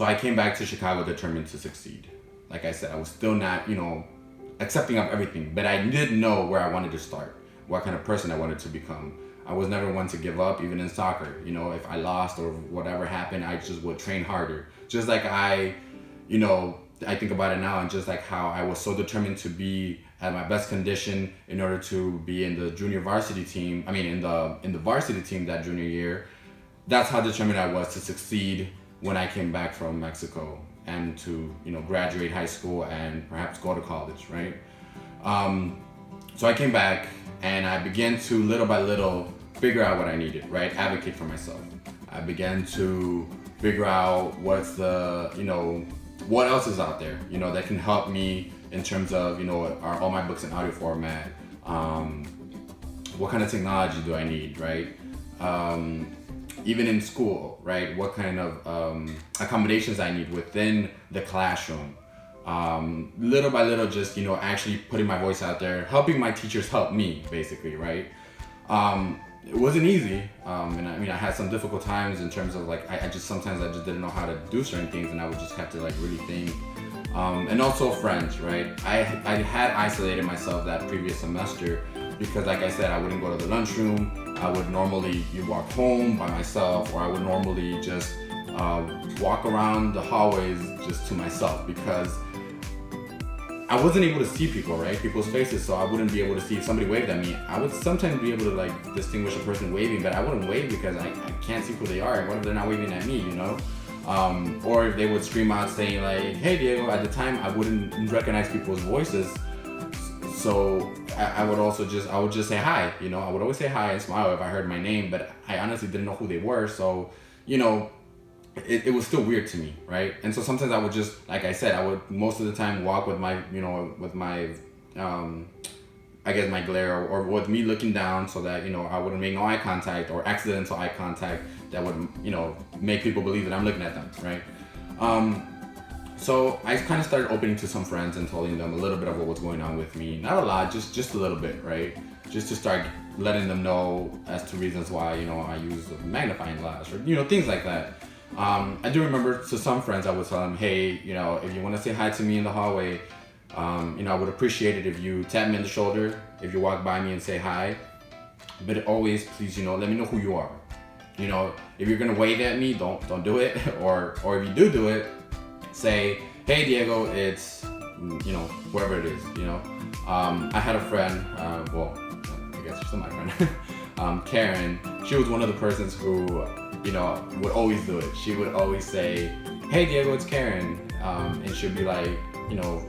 So I came back to Chicago determined to succeed. Like I said, I was still not, accepting of everything, but I did know where I wanted to start, what kind of person I wanted to become. I was never one to give up, even in soccer. If I lost or whatever happened, I just would train harder. Just like I think about it now, and just like how I was so determined to be at my best condition in order to be in the junior varsity team. I mean, in the varsity team that junior year. That's how determined I was to succeed when I came back from Mexico and to graduate high school and perhaps go to college, right? So I came back and I began to little by little figure out what I needed, right? Advocate for myself. I began to figure out what's what else is out there, that can help me in terms of, are all my books in audio format? What kind of technology do I need, right? Even in school, right? What kind of accommodations I need within the classroom. Little by little, just, actually putting my voice out there, helping my teachers help me, basically, right? It wasn't easy. And I had some difficult times in terms of sometimes I just didn't know how to do certain things, and I would just have to really think. And also friends, right? I had isolated myself that previous semester because, like I said, I wouldn't go to the lunchroom. I would normally walk home by myself, or I would normally just walk around the hallways just to myself because I wasn't able to see people, right? People's faces, so I wouldn't be able to see if somebody waved at me. I would sometimes be able to distinguish a person waving, but I wouldn't wave because I can't see who they are. What if they're not waving at me, Or if they would scream out saying "Hey Diego," at the time I wouldn't recognize people's voices. So I would just say hi, I would always say hi and smile if I heard my name, but I honestly didn't know who they were. So, it was still weird to me, right? And so sometimes I would just, like I said, I would most of the time walk with my, I guess my glare or with me looking down so that, I wouldn't make no eye contact or accidental eye contact that would, make people believe that I'm looking at them, right? So I kind of started opening to some friends and telling them a little bit of what was going on with me. Not a lot, just a little bit, right? Just to start letting them know as to reasons why, I use a magnifying glass or, things like that. I do remember to some friends I would tell them, hey, if you want to say hi to me in the hallway, I would appreciate it if you tap me on the shoulder, if you walk by me and say hi. But always, please, let me know who you are. If you're gonna wave at me, don't do it. Or if you do it, say, hey Diego, it's whoever it is. I had a friend, I guess she's still my friend, Karen. She was one of the persons who would always do it. She would always say, hey Diego, it's Karen, and she'll be like,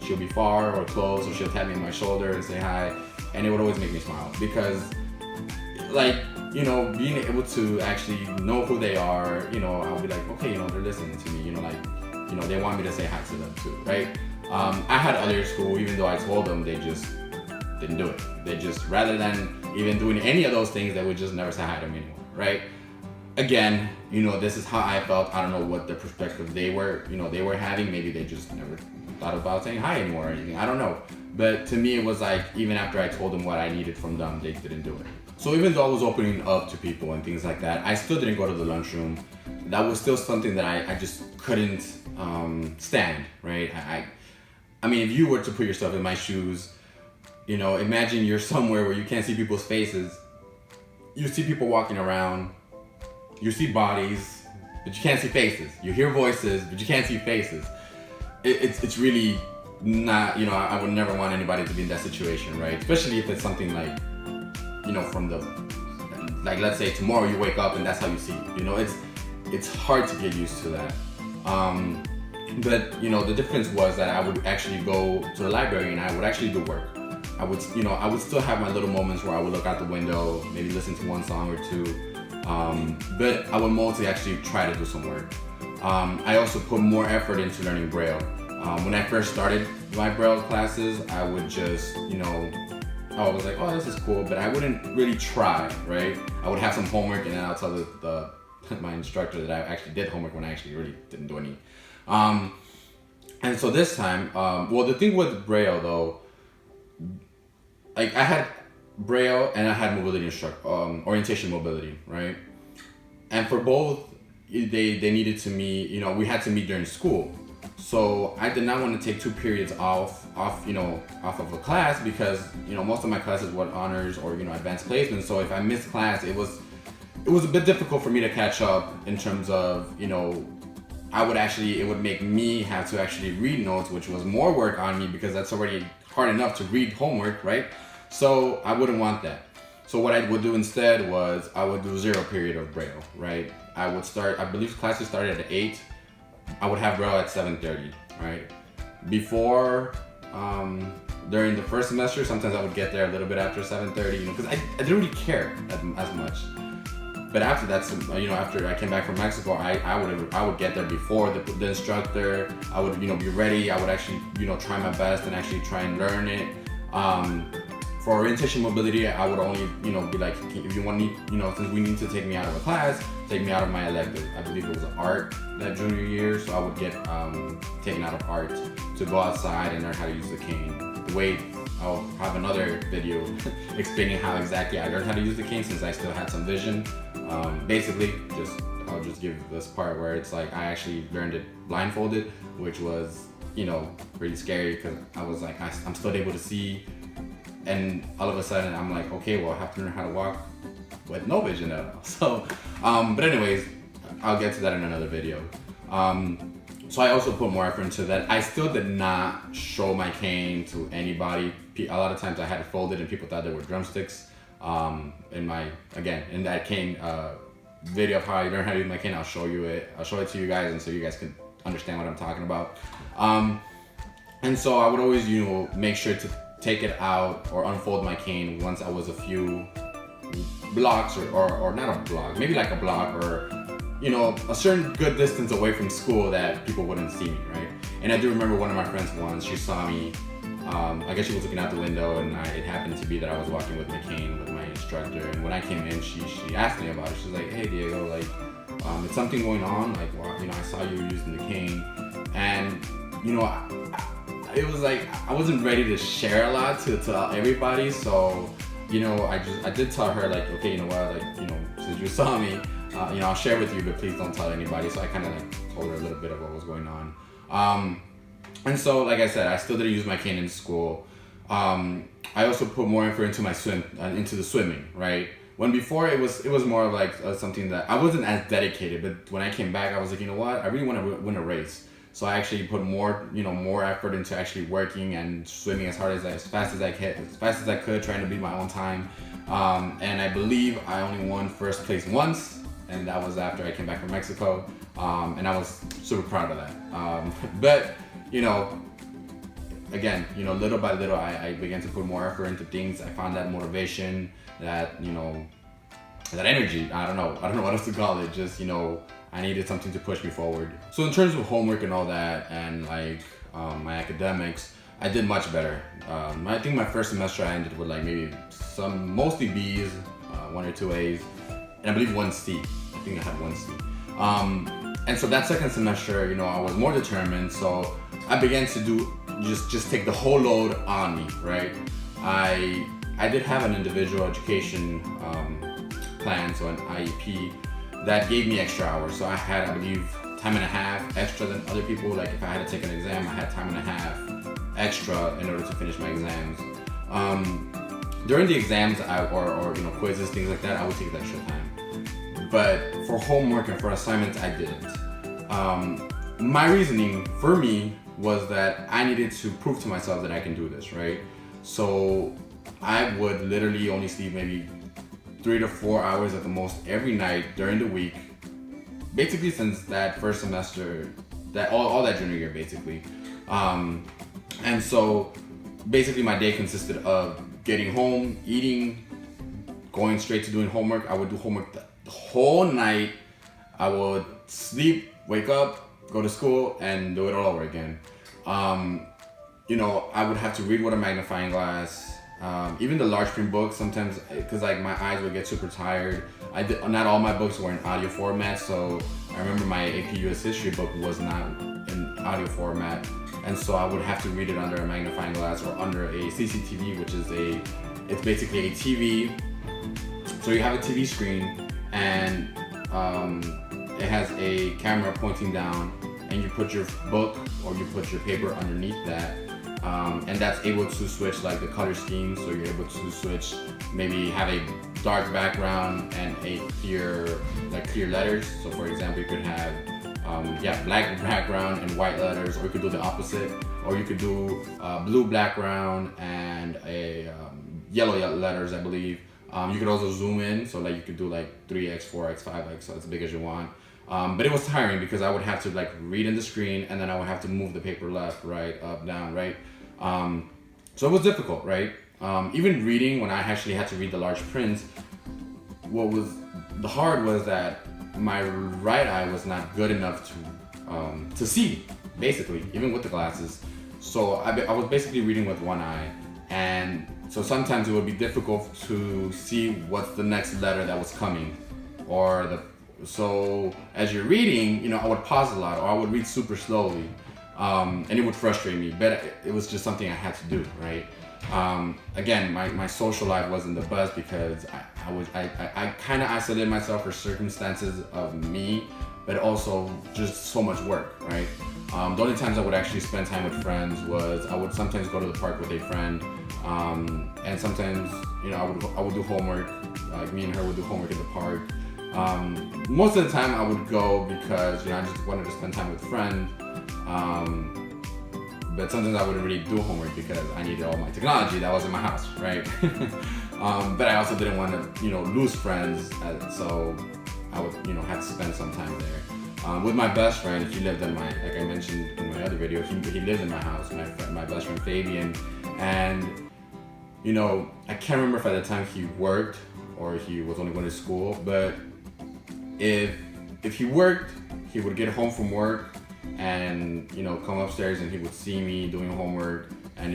she'll be far or close, or she'll tap me on my shoulder and say hi, and it would always make me smile because being able to actually know who they are, I'll be like, okay, they're listening to me, they want me to say hi to them too, right? I had others who, even though I told them, they just didn't do it. They just, rather than even doing any of those things, they would just never say hi to me anymore, right? Again, this is how I felt. I don't know what the perspective they were having. Maybe they just never thought about saying hi anymore or anything. I don't know. But to me, it was like, even after I told them what I needed from them, they didn't do it. So even though I was opening up to people and things like that, I still didn't go to the lunchroom. That was still something that I just couldn't stand, right? I mean, if you were to put yourself in my shoes, imagine you're somewhere where you can't see people's faces. You see people walking around. You see bodies, but you can't see faces. You hear voices, but you can't see faces. It's really not, I would never want anybody to be in that situation, right? Especially if it's something like, from the, let's say tomorrow you wake up and that's how you see it. It's hard to get used to that. But the difference was that I would actually go to the library and I would actually do work. I would still have my little moments where I would look out the window, maybe listen to one song or two. But I would mostly actually try to do some work. I also put more effort into learning Braille. When I first started my Braille classes, I would just, I was like, oh, this is cool, but I wouldn't really try, right? I would have some homework and then I'll tell my instructor that I actually did homework when I actually really didn't do any. And so this time, the thing with Braille though, I had Braille and I had mobility orientation mobility, right? And for both, they needed to meet, you know, we had to meet during school. So I did not want to take 2 periods off of a class, because, you know, most of my classes were honors or, you know, advanced placement. So if I missed class, it was a bit difficult for me to catch up in terms of, you know, it would make me have to actually read notes, which was more work on me, because that's already hard enough to read homework, right? So I wouldn't want that. So what I would do instead was I would do 0 period of Braille, right? I would start, I believe classes started at 8. I would have Braille at 7:30, right? Before, during the first semester, sometimes I would get there a little bit after 7:30, you know, because I didn't really care as much. But after that, you know, after I came back from Mexico, I would get there before the instructor. I would, you know, be ready. I would actually, you know, try my best and actually try and learn it. For orientation mobility, I would only, you know, be like, if you want me, you know, since we need to take me out of a class, take me out of my elective. I believe it was art that junior year, so I would get taken out of art to go outside and learn how to use the cane. The way I'll have another video explaining how exactly I learned how to use the cane, since I still had some vision. Basically, I'll just give this part where it's like I actually learned it blindfolded, which was, you know, pretty scary, because I was like, I'm still able to see. And all of a sudden I'm like, okay, well, I have to learn how to walk with no vision at all. So, but anyways, I'll get to that in another video. So I also put more effort into that. I still did not show my cane to anybody. A lot of times I had it folded and people thought they were drumsticks. In that cane video of how I learned how to use my cane, I'll show it to you guys, and so you guys can understand what I'm talking about. And so I would always, you know, make sure to take it out or unfold my cane once I was a few blocks or not a block, maybe like a block, or, you know, a certain good distance away from school that people wouldn't see me, right? And I do remember one of my friends once, she saw me, I guess she was looking out the window, and it happened to be that I was walking with my cane with my instructor. And when I came in, she asked me about it. She's like, hey Diego, like, is something going on? Like, well, you know, I saw you using the cane. And, you know, it was like, I wasn't ready to share a lot to everybody. So, you know, I did tell her, like, okay, you know what, like, you know, since you saw me, you know, I'll share with you, but please don't tell anybody. So I kind of like told her a little bit of what was going on. And so, like I said, I still didn't use my cane in school. I also put more effort into into the swimming, right? When before it was more of like something that I wasn't as dedicated, but when I came back, I was like, you know what, I really want to win a race. So I actually put more effort into actually working and swimming as fast as I could, trying to beat my own time. And I believe I only won first place once, and that was after I came back from Mexico. And I was super proud of that. But, you know, again, you know, little by little, I began to put more effort into things. I found that motivation, that, you know, that energy. I don't know what else to call it. Just, you know, I needed something to push me forward. So in terms of homework and all that, and like my academics, I did much better. I think my first semester I ended with like maybe mostly B's, 1 or 2 A's, and I believe 1 C. I think I had 1 C. And so that second semester, you know, I was more determined. So I began to do just take the whole load on me, right? I did have an individual education plan, so an IEP, that gave me extra hours. So I had, I believe, time and a half extra than other people. Like if I had to take an exam, I had time and a half extra in order to finish my exams. During the exams, or you know, quizzes, things like that, I would take the extra time. But for homework and for assignments, I didn't. My reasoning for me was that I needed to prove to myself that I can do this, right? So I would literally only sleep maybe 3 to 4 hours at the most every night during the week, basically since that first semester, that all that junior year basically. And so basically my day consisted of getting home, eating, going straight to doing homework. I would do homework the whole night. I would sleep, wake up, go to school, and do it all over again. You know, I would have to read with a magnifying glass. Even the large print books sometimes, because like my eyes would get super tired. Not all my books were in audio format, so I remember my AP US history book was not in audio format, and so I would have to read it under a magnifying glass or under a CCTV, which is it's basically a TV. So you have a TV screen, and it has a camera pointing down, and you put your book or you put your paper underneath that, and that's able to switch like the color scheme. So you're able to switch, maybe have a dark background and a clear letters. So for example, you could have black background and white letters, or you could do the opposite, or you could do blue background and a yellow letters, I believe. You could also zoom in, so like you could do like 3x, 4x, 5x, so as big as you want. But it was tiring because I would have to like read in the screen, and then I would have to move the paper left, right, up, down, right. So it was difficult, right? Even reading, when I actually had to read the large prints, what was the hard was that my right eye was not good enough to see, basically, even with the glasses. So I was basically reading with one eye, and so sometimes it would be difficult to see what's the next letter that was coming, so as you're reading, I would pause a lot, or I would read super slowly, and it would frustrate me, but it was just something I had to do, right? Again, my social life wasn't the best because I kind of isolated myself for circumstances of me, but also just so much work, right? The only times I would actually spend time with friends was I would sometimes go to the park with a friend, and sometimes I would do homework. Like me and her would do homework in the park. Most of the time I would go because I just wanted to spend time with friends. But sometimes I wouldn't really do homework because I needed all my technology that was in my house, right? But I also didn't want to, lose friends, so I would, have to spend some time there. With my best friend, he lived in like I mentioned in my other video, he lived in my house, my best friend Fabian, and, I can't remember if at the time he worked or he was only going to school, but if he worked, he would get home from work and come upstairs and he would see me doing homework, and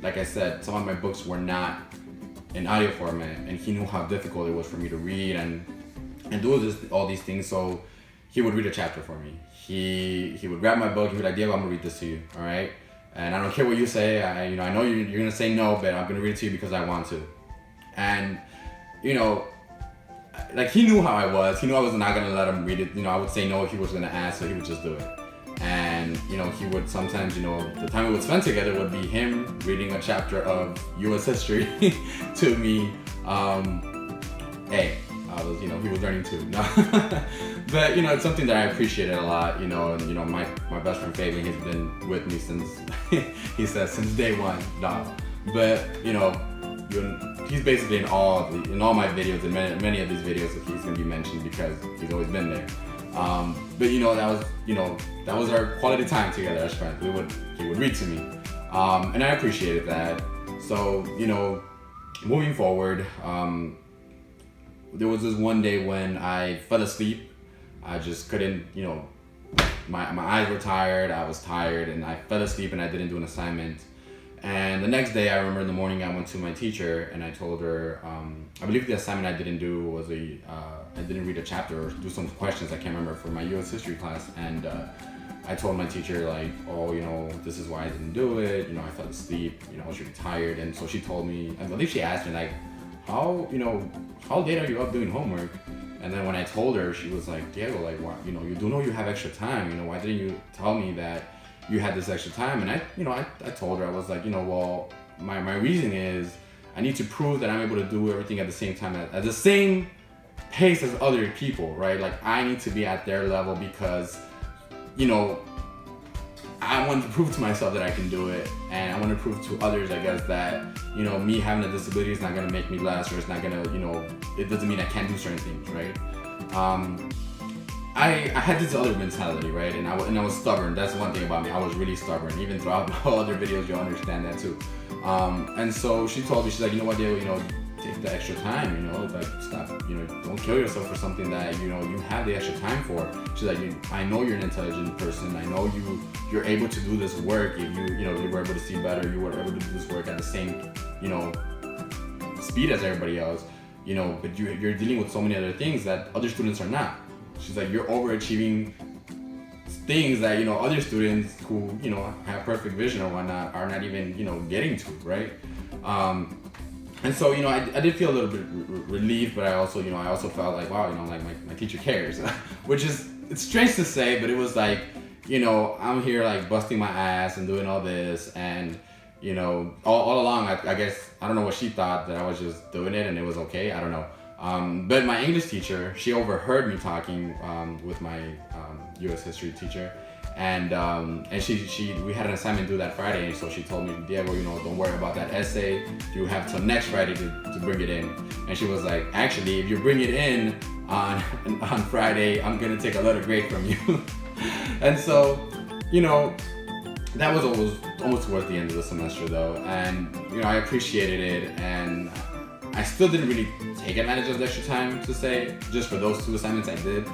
like I said, some of my books were not in audio format, and he knew how difficult it was for me to read and do all these things, so he would read a chapter for me. He would grab my book, he'd be like, Diego, I'm gonna read this to you, all right? And I don't care what you say, I know you're gonna say no, but I'm gonna read it to you because I want to. And like he knew how I was. He knew I was not gonna let him read it. I would say no if he was gonna ask, so he would just do it. And he would sometimes, the time we would spend together would be him reading a chapter of U.S. history to me. He was learning too. No. But it's something that I appreciated a lot. And my best friend Fabian, he's been with me since he says since day one, dog. But he's basically in all my videos, and many of these videos he's gonna be mentioned because he's always been there. But that was our quality time together as friends. He would read to me, and I appreciated that. So moving forward, there was this one day when I fell asleep. I just couldn't, my eyes were tired. I was tired, and I fell asleep, and I didn't do an assignment. And the next day, I remember in the morning, I went to my teacher and I told her, I believe the assignment I didn't do was I didn't read a chapter or do some questions, I can't remember, for my U.S. history class. And I told my teacher, like, this is why I didn't do it. I fell asleep, I was really tired. And so she told me, I believe she asked me, like, how late are you up doing homework? And then when I told her, she was like, Diego, like, why, you do know you have extra time, why didn't you tell me that you had this extra time? And I told her, I was like, well, my reason is I need to prove that I'm able to do everything at the same time, at the same pace as other people, right? Like, I need to be at their level because, I want to prove to myself that I can do it, and I want to prove to others, I guess, that, me having a disability is not going to make me less, or it's not going to, it doesn't mean I can't do certain things, right? I had this other mentality, right? And I was stubborn. That's one thing about me. I was really stubborn. Even throughout my other videos, you'll understand that too. And so she told me, she's like, what, Diego, take the extra time, like, stop, don't kill yourself for something that, you have the extra time for. She's like, I know you're an intelligent person. I know you're able to do this work. If you were able to see better, you were able to do this work at the same, speed as everybody else, but you're dealing with so many other things that other students are not. She's like, you're overachieving things that, other students who, have perfect vision or whatnot are not even, getting to, right? And so, you know, I did feel a little bit relieved, but I also, you know, I also felt like, wow, you know, like my teacher cares, which is, it's strange to say, but it was like, you know, I'm here like busting my ass and doing all this, and, you know, all along, I guess, I don't know what she thought, that I was just doing it and it was okay, I don't know. But my English teacher, she overheard me talking with my U.S. history teacher, and we had an assignment due that Friday, and so she told me, Diego, you know, don't worry about that essay. You have till next Friday to bring it in. And she was like, actually, if you bring it in on Friday, I'm gonna take a letter grade from you. And so, you know, that was almost towards the end of the semester though, and you know, I appreciated it, and I still didn't really take advantage of the extra time, to say, just for those 2 assignments I did.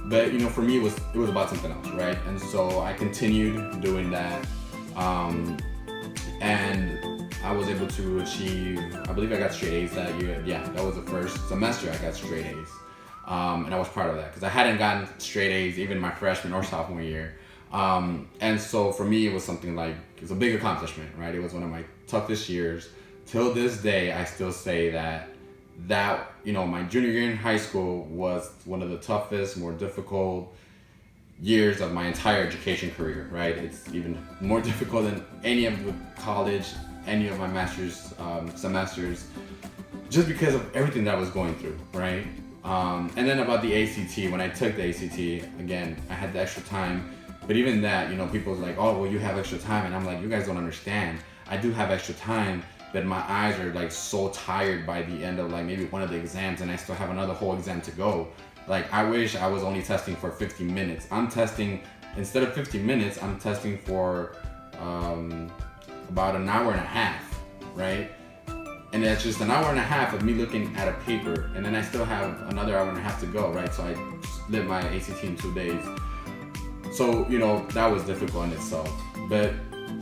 But you know, for me, it was about something else, right? And so I continued doing that, and I was able to achieve, I believe I got straight A's that year. Yeah, that was the first semester I got straight A's, and I was proud of that because I hadn't gotten straight A's even my freshman or sophomore year. And so for me, it was something like, it's a big accomplishment, right? It was one of my toughest years. Till this day, I still say that, you know, my junior year in high school was one of the toughest, more difficult years of my entire education career, right? It's even more difficult than any of the college, any of my master's semesters, just because of everything that I was going through, right? And then about the ACT, when I took the ACT, again, I had the extra time, but even that, you know, people was like, oh, well, you have extra time, and I'm like, you guys don't understand. I do have extra time, but my eyes are like so tired by the end of like maybe one of the exams, and I still have another whole exam to go. Like, I wish I was only testing for 15 minutes. I'm testing, instead of 15 minutes, I'm testing for about an hour and a half, right? And that's just an hour and a half of me looking at a paper, and then I still have another hour and a half to go, right? So I split my ACT in 2 days. So, you know, that was difficult in itself. But,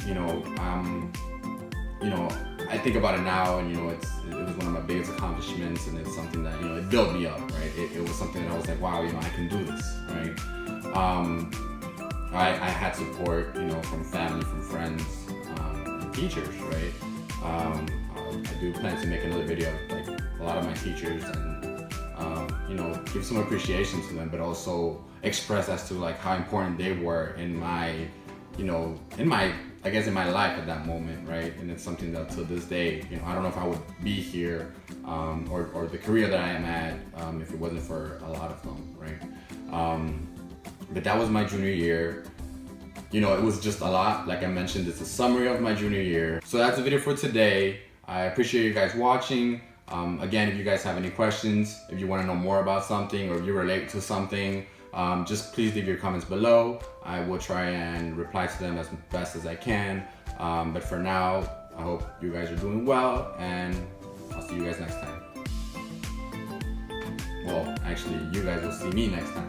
you know, I think about it now, and, you know, it was one of my biggest accomplishments, and it's something that, you know, it built me up, right? It was something that I was like, wow, you know, I can do this, right? I had support, you know, from family, from friends, and teachers, right? I do plan to make another video of like a lot of my teachers, and you know, give some appreciation to them, but also express as to like how important they were in my, you know, I guess in my life at that moment, right? And it's something that to this day, you know, I don't know if I would be here or the career that I am at if it wasn't for a lot of them, right? But that was my junior year. You know, it was just a lot. Like I mentioned, it's a summary of my junior year. So that's the video for today. I appreciate you guys watching. Again, if you guys have any questions, if you want to know more about something, or if you relate to something, just please leave your comments below. I will try and reply to them as best as I can. But for now, I hope you guys are doing well, and I'll see you guys next time. Well, actually, you guys will see me next time.